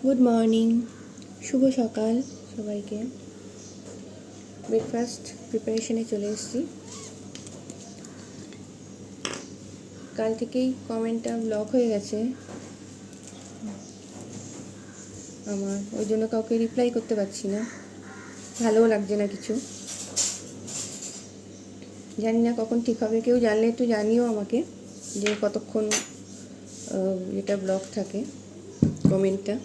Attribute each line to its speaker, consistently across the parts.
Speaker 1: Good morning, শুভ সকাল সবাইকে। Breakfast প্রিপারেশনে চলে এসেছি। কাল থেকেই কমেন্টটা ব্লক হয়ে গেছে আমার, ওই জন্য কাউকে রিপ্লাই করতে পারছি না, ভালোও লাগছে না কিছু। জানি না কখন ঠিক হবে, কেউ জানলে একটু জানিও আমাকে যে কতক্ষণ এটা ব্লক থাকে কমেন্টটা।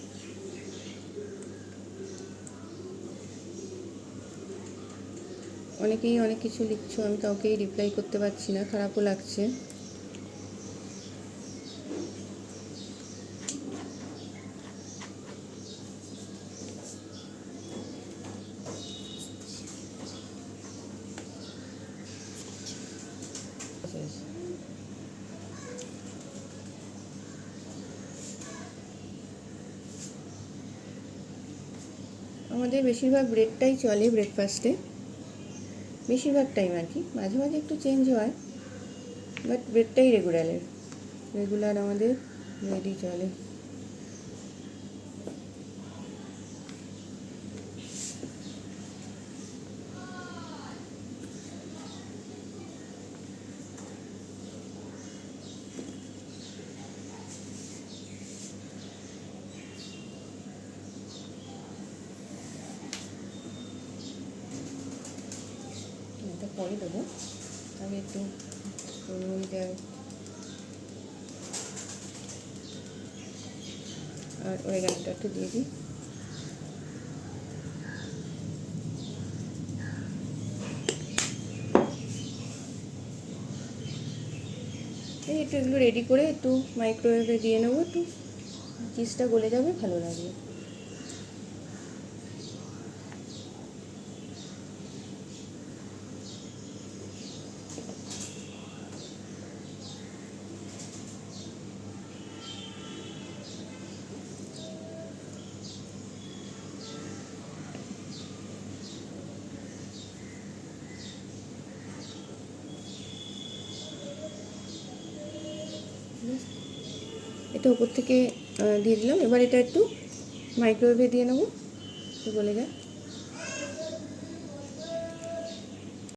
Speaker 1: অনেকেই অনেক কিছু লিখছো, আমি কাউকেই রিপ্লাই করতে পারছি না, খারাপও লাগছে। আমাদের বেশিরভাগ ব্রেডটাই চলে ব্রেকফাস্টে, বেশিরভাগ টাইম আর কি, মাঝে মাঝে একটু চেঞ্জ হয়, বাট ব্রেডটাই রেগুলার আমাদের ব্রেডই চলে। এটা পরে দেবো, আগে একটু নুনটা আর অরিগ্যানোটা একটু দিয়ে দিই। এই একটু এগুলো রেডি করে একটু মাইক্রোওয়েভে দিয়ে নেবো, একটু চিজটা গলে যাবে, ভালো লাগবে। এটা উপর থেকে দিয়ে দিলাম, এবার এটা একটু মাইক্রোওয়েভে দিয়ে নেবো, একটু গলে যায়।